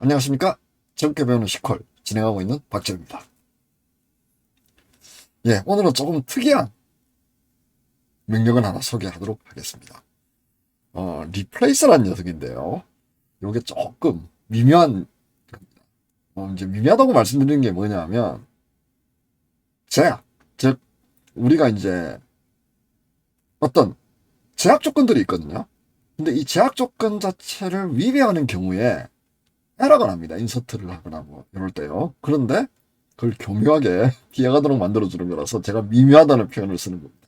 안녕하십니까. 젊게 배우는 시퀄 진행하고 있는 박재입니다. 예, 오늘은 조금 특이한 명령을 하나 소개하도록 하겠습니다. 리플레이스라는 녀석인데요. 요게 조금 미묘한 겁니다. 이제 미묘하다고 말씀드리는 게 뭐냐면, 제약, 즉, 우리가 이제 어떤 제약 조건들이 있거든요. 근데 이 제약 조건 자체를 위배하는 경우에 에러가 납니다. 인서트를 하거나 뭐 이럴 때요. 그런데 그걸 교묘하게 피해가도록 만들어주는 거라서 제가 미묘하다는 표현을 쓰는 겁니다.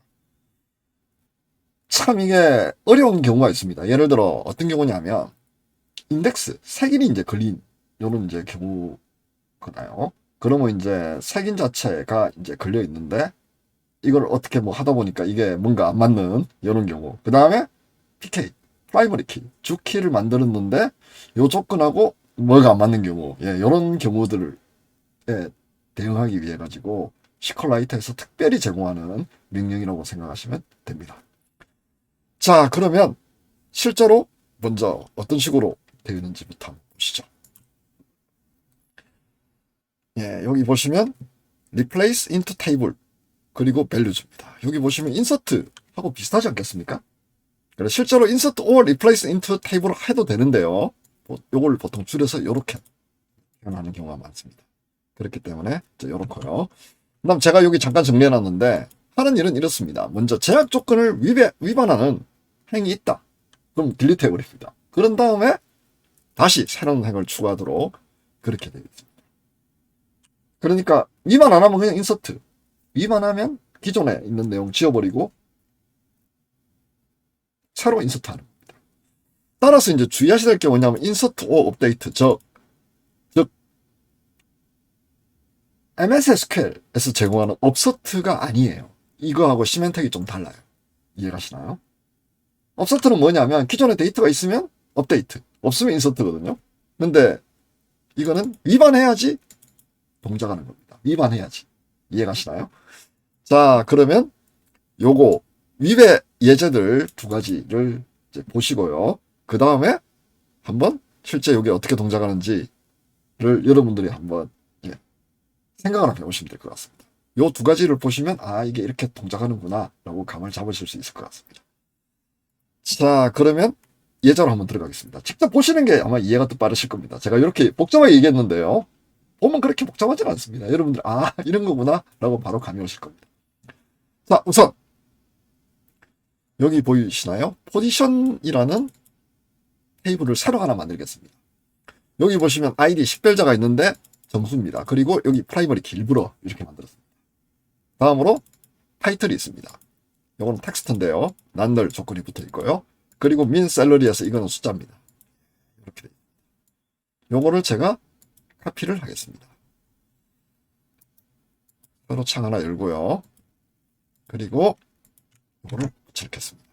참 이게 어려운 경우가 있습니다. 예를 들어 어떤 경우냐면 인덱스, 색인이 이제 걸린 요런 이제 경우잖아요. 그러면 이제 색인 자체가 이제 걸려 있는데 이걸 어떻게 뭐 하다 보니까 이게 뭔가 안 맞는 이런 경우. 그 다음에 PK, 프라이머리 키, 주키를 만들었는데 요 조건하고 뭐가 안 맞는 경우, 예, 이런 경우들에 대응하기 위해 가지고 시컬라이트에서 특별히 제공하는 명령이라고 생각하시면 됩니다. 자, 그러면 실제로 먼저 어떤 식으로 되어있는지부터 한번 보시죠. 예, 여기 보시면 replace into table 그리고 values입니다. 여기 보시면 insert하고 비슷하지 않겠습니까? 그래서 실제로 insert or replace into table 해도 되는데요. 요걸 보통 줄여서 이렇게 표현하는 경우가 많습니다. 그렇기 때문에 이렇고요. 그다음 제가 여기 잠깐 정리해놨는데 하는 일은 이렇습니다. 먼저 제약 조건을 위반하는 행위 있다. 그럼 딜리트 해버립니다. 그런 다음에 다시 새로운 행을 추가하도록 그렇게 되어 있습니다. 그러니까 위반 안 하면 그냥 인서트. 위반하면 기존에 있는 내용 지워버리고 새로 인서트하는 겁니다. 따라서 이제 주의하셔야 될 게 뭐냐면 인서트 오 업데이트 즉 MS SQL에서 제공하는 업서트가 아니에요. 이거하고 시멘텍이 좀 달라요. 이해가시나요? 업서트는 뭐냐면 기존에 데이터가 있으면 업데이트, 없으면 인서트거든요. 근데 이거는 위반해야지 동작하는 겁니다. 위반해야지. 이해가시나요? 자, 그러면 요거 위배 예제들 두 가지를 이제 보시고요. 그 다음에 한번 실제 여기 어떻게 동작하는지를 여러분들이 한번 생각을 한번 해보시면 될 것 같습니다. 요 두 가지를 보시면 아 이게 이렇게 동작하는구나 라고 감을 잡으실 수 있을 것 같습니다. 자, 그러면 예제로 한번 들어가겠습니다. 직접 보시는 게 아마 이해가 더 빠르실 겁니다. 제가 이렇게 복잡하게 얘기했는데요. 보면 그렇게 복잡하진 않습니다. 여러분들 아 이런 거구나 라고 바로 감이 오실 겁니다. 자, 우선 여기 보이시나요? 포지션이라는 테이블을 새로 하나 만들겠습니다. 여기 보시면 아이디 식별자가 있는데 점수입니다. 그리고 여기 프라이머리 키 일부러 이렇게 만들었습니다. 다음으로 타이틀이 있습니다. 이거는 텍스트인데요. 난널 조건이 붙어 있고요. 그리고 민 샐러리에서 이거는 숫자입니다. 이렇게 돼 있습니다. 요거를 제가 카피를 하겠습니다. 새로 창 하나 열고요. 그리고 이거를 붙여넣겠습니다.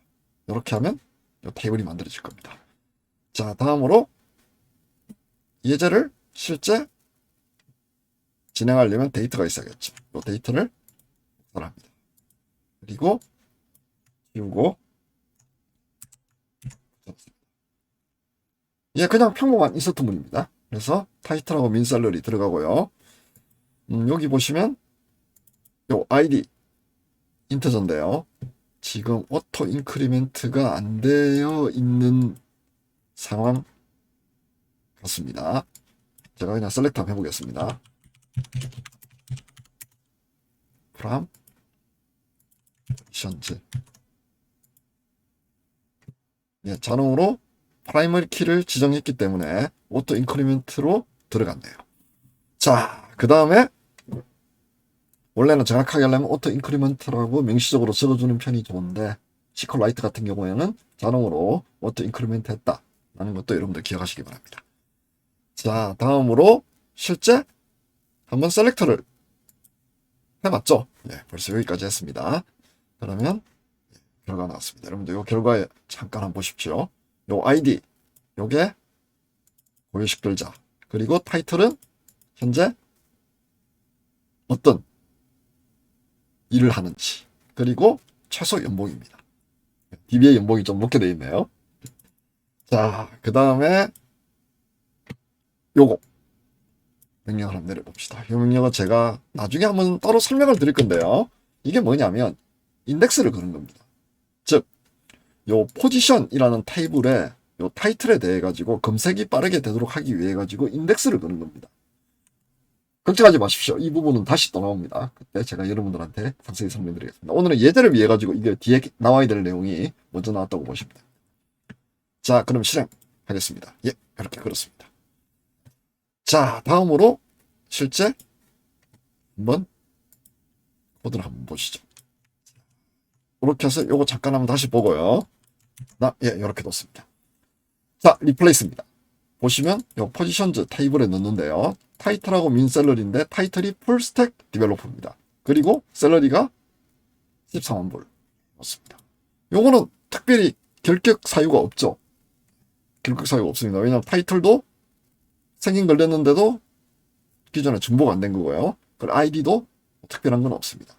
이렇게 하면 이 테이블이 만들어질 겁니다. 자, 다음으로 예제를 실제 진행하려면 데이터가 있어야겠죠. 이 데이터를 복사합니다. 그리고 지우고 예, 그냥 평범한 인서트문입니다. 그래서 타이틀하고 민살러리 들어가고요. 여기 보시면 요 아이디 인터전인데요. 지금 오토 인크리멘트가 안 되어 있는 상황 같습니다. 제가 그냥 셀렉트 한번 해보겠습니다. from 션즈 예, 자동으로 프라이머리 키를 지정했기 때문에 오토 인크리멘트로 들어갔네요. 자, 그 다음에 원래는 정확하게 하려면 오토 인크리멘트라고 명시적으로 적어주는 편이 좋은데 시컬라이트 같은 경우에는 자동으로 오토 인크리멘트 했다라는 것도 여러분들 기억하시기 바랍니다. 자, 다음으로 실제 한번 셀렉터를 해봤죠? 네, 벌써 여기까지 했습니다. 그러면 결과 나왔습니다. 여러분들 이 결과에 잠깐 한번 보십시오. 요 아이디, 요게 고유식 글자, 그리고 타이틀은 현재 어떤 일을 하는지, 그리고 최소 연봉입니다. DBA 연봉이 좀 높게 되어 있네요. 자, 그 다음에 요거 명령을 한번 내려봅시다. 이 명령은 제가 나중에 한번 따로 설명을 드릴 건데요. 이게 뭐냐면 인덱스를 거는 겁니다. 즉, 요 포지션이라는 테이블에 요 타이틀에 대해 가지고 검색이 빠르게 되도록 하기 위해 가지고 인덱스를 거는 겁니다. 걱정하지 마십시오. 이 부분은 다시 또 나옵니다. 그때 제가 여러분들한테 상세히 설명드리겠습니다. 오늘은 예제를 위해 가지고 이게 뒤에 나와야 될 내용이 먼저 나왔다고 보시면 됩니다. 자, 그럼 실행하겠습니다. 예, 이렇게 그렇습니다. 자, 다음으로 실제 한번 코드를 한번 보시죠. 이렇게 해서 요거 잠깐 한번 다시 보고요. 예, 이렇게 뒀습니다. 자, 리플레이스입니다. 보시면 요 포지션즈 테이블에 넣는데요. 타이틀하고 민 샐러리인데 타이틀이 풀스택 디벨로퍼입니다. 그리고 샐러리가 14만 불 넣습니다. 요거는 특별히 결격 사유가 없죠. 결격 사유가 없습니다. 왜냐하면 타이틀도 생긴 걸렸는데도 기존에 중복 안 된 거고요. 그리고 아이디도 특별한 건 없습니다.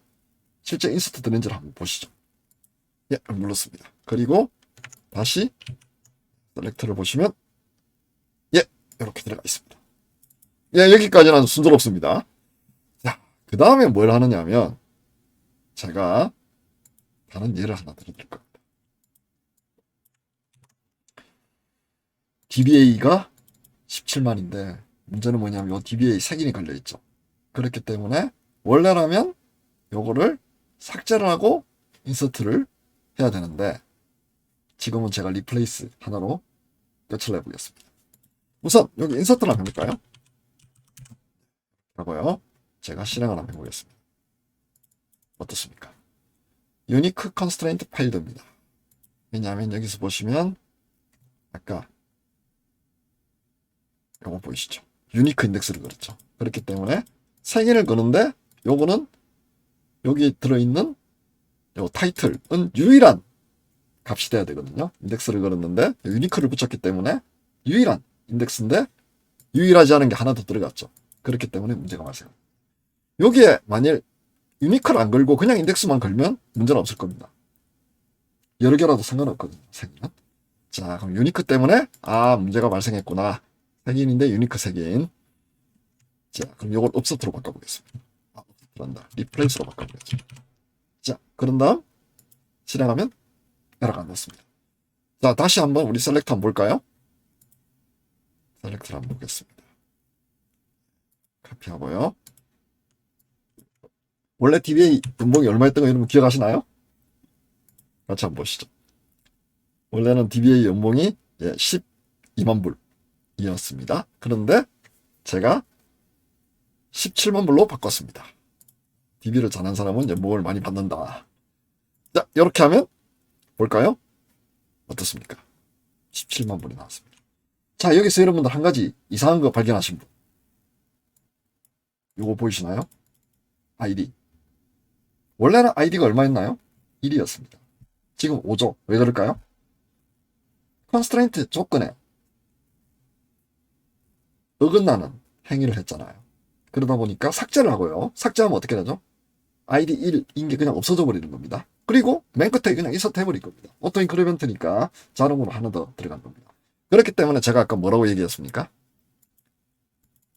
실제 인서트 드는지를 한번 보시죠. 예, 눌렀습니다. 그리고 다시 셀렉트를 보시면 예, 이렇게 들어가 있습니다. 예, 여기까지는 순조롭습니다. 자, 그 다음에 뭘 하느냐면 제가 다른 예를 하나 드릴 겁니다. DBA가 17만인데 문제는 뭐냐면 이 DBA 색인이 걸려있죠. 그렇기 때문에 원래라면 요거를 삭제를 하고 인서트를 해야 되는데 지금은 제가 리플레이스 하나로 끝을 내보겠습니다. 우선 여기 인서트를 한번 해볼까요? 하고요. 제가 실행을 한번 해보겠습니다. 어떻습니까? 유니크 컨스트레인트 파일드입니다. 왜냐하면 여기서 보시면 아까 요거 보이시죠? 유니크 인덱스를 걸었죠. 그렇기 때문에 생일을 거는데 요거는 여기 들어있는 요 타이틀은 유일한 값이 돼야 되거든요. 인덱스를 걸었는데 유니크를 붙였기 때문에 유일한 인덱스인데 유일하지 않은 게 하나 더 들어갔죠. 그렇기 때문에 문제가 발생합니다. 여기에 만일 유니크를 안 걸고 그냥 인덱스만 걸면 문제는 없을 겁니다. 여러 개라도 상관없거든요. 색인은. 자, 그럼 유니크 때문에 문제가 발생했구나. 색인인데 유니크 색인. 자, 그럼 이걸 업서트로 바꿔보겠습니다. 업서트란다. 리플레이스로 바꿔보겠습니다. 자, 그런 다음 실행하면 에러가 안 났습니다. 자, 다시 한번 우리 셀렉트 한번 볼까요? 셀렉트를 한번 보겠습니다. 카피하고요. 원래 DBA 연봉이 얼마였던 거 여러분 기억하시나요? 같이 한번 보시죠. 원래는 DBA 연봉이 12만 불이었습니다. 그런데 제가 17만 불로 바꿨습니다. DB를 잘하는 사람은 연봉을 많이 받는다. 자, 이렇게 하면 볼까요? 어떻습니까? 17만 불이 나왔습니다. 자, 여기서 여러분들 한 가지 이상한 거 발견하신 분. 요거 보이시나요? 아이디. 원래는 아이디가 얼마였나요? 1이었습니다. 지금 5죠. 왜 그럴까요? 컨스트레인트 조건에 어긋나는 행위를 했잖아요. 그러다 보니까 삭제를 하고요. 삭제하면 어떻게 되죠? 아이디 1인 게 그냥 없어져 버리는 겁니다. 그리고 맨 끝에 그냥 인서트 해버릴 겁니다. 오토 인크리멘트니까 자동으로 하나 더 들어간 겁니다. 그렇기 때문에 제가 아까 뭐라고 얘기했습니까?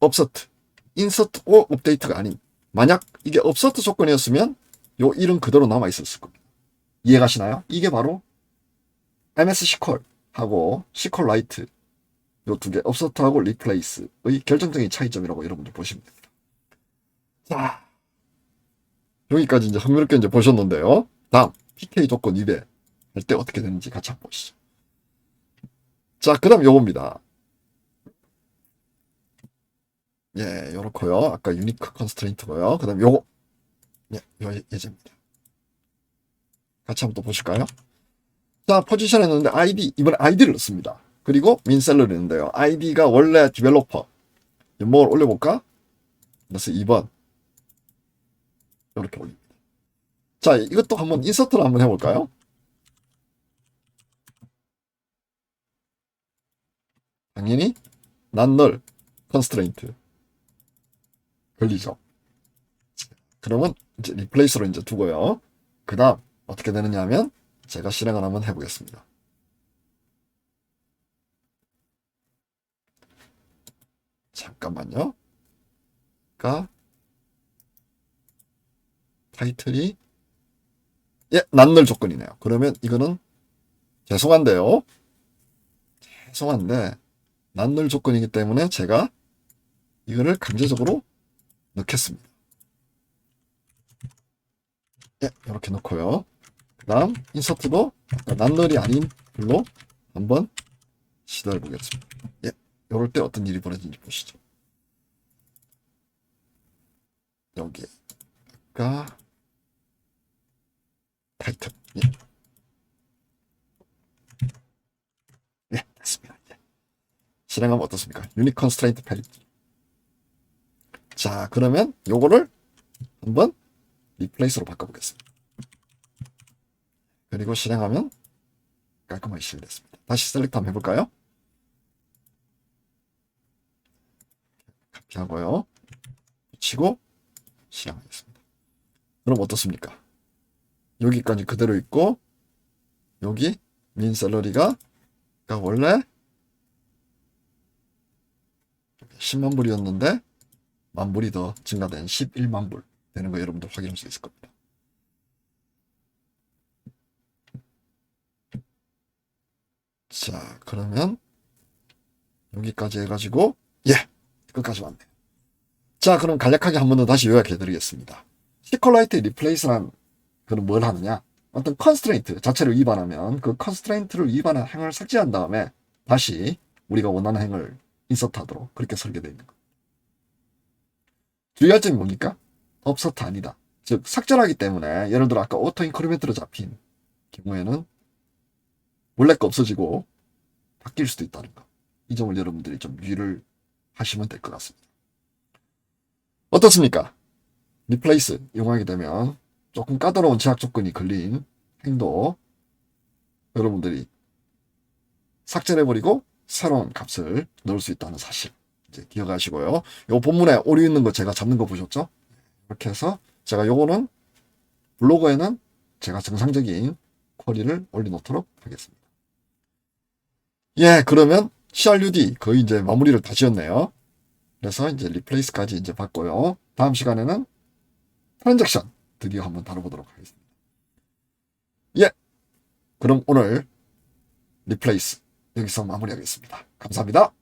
업서트, 인서트 오 업데이트가 아닌, 만약 이게 업서트 조건이었으면 요 1은 그대로 남아있었을 겁니다. 이해가시나요? 이게 바로 MS 시퀄하고 시퀄 라이트 요 두 개, 업서트하고 리플레이스의 결정적인 차이점이라고 여러분들 보시면 됩니다. 자, 여기까지 이제 흥미롭게 이제 보셨는데요. 다음, PK 조건 위배 할 때 어떻게 되는지 같이 한번 보시죠. 자, 그 다음 요겁니다. 예, 요렇고요. 아까 유니크 컨스트레인트고요. 그 다음 요거. 예, 요 예제입니다. 같이 한번 또 보실까요? 자, 포지션 했는데 아이디, 이번에 아이디를 넣습니다. 그리고 민셀러를 넣는데요. 아이디가 원래 디벨로퍼. 연봉을 올려볼까? 그래서 2번. 이렇게 올립니다. 자, 이것도 한번 인서트를 한번 해볼까요? 당연히 난널 컨스트레인트 걸리죠. 그러면 이제 리플레이스로 이제 두고요. 그 다음 어떻게 되느냐 하면 제가 실행을 한번 해보겠습니다. 잠깐만요. 그러니까 타이틀이 예, 난널 조건이네요. 그러면 이거는 죄송한데요. 죄송한데 난널 조건이기 때문에 제가 이거를 강제적으로 넣겠습니다. 예, 이렇게 넣고요. 그 다음 인서트도 난널이 아닌 글로 한번 시도해 보겠습니다. 예, 이럴 때 어떤 일이 벌어지는지 보시죠. 여기가 타이틀. 예, 예, 됐습니다. 예. 실행하면 어떻습니까? 유닛 컨스트레인트 패리티. 자, 그러면 요거를 한번 리플레이스로 바꿔보겠습니다. 그리고 실행하면 깔끔하게 실행됐습니다. 다시 셀렉트 한번 해볼까요? 카피하고요. 붙이고 실행하겠습니다. 그럼 어떻습니까? 여기까지 그대로 있고 여기 민 샐러리가 원래 10만 불이었는데 만 불이 더 증가된 11만 불 되는 거 여러분들 확인할 수 있을 겁니다. 자, 그러면 여기까지 해가지고 예, 끝까지 왔네요. 자, 그럼 간략하게 한 번 더 다시 요약해 드리겠습니다. 시컬라이트 리플레이스란 그건 뭘 하느냐? 어떤 컨스트레인트 자체를 위반하면 그 컨스트레인트를 위반한 행을 삭제한 다음에 다시 우리가 원하는 행을 인서트하도록 그렇게 설계되어 있는 거예요. 주의할 점이 뭡니까? 업서트 아니다. 즉 삭제하기 때문에 예를 들어 아까 오토 인크리멘트로 잡힌 경우에는 원래 거 없어지고 바뀔 수도 있다는 거. 이 점을 여러분들이 좀 유의를 하시면 될 것 같습니다. 어떻습니까? 리플레이스 이용하게 되면 조금 까다로운 제약 조건이 걸린 행도 여러분들이 삭제해버리고 새로운 값을 넣을 수 있다는 사실 이제 기억하시고요. 요 본문에 오류 있는 거 제가 잡는 거 보셨죠? 이렇게 해서 제가 요거는 블로그에는 제가 정상적인 쿼리를 올려놓도록 하겠습니다. 예, 그러면 CRUD 거의 이제 마무리를 다 지었네요. 그래서 이제 리플레이스까지 이제 봤고요. 다음 시간에는 트랜잭션 드디어 한번 다뤄보도록 하겠습니다. 예, 그럼 오늘 리플레이스 여기서 마무리하겠습니다. 감사합니다.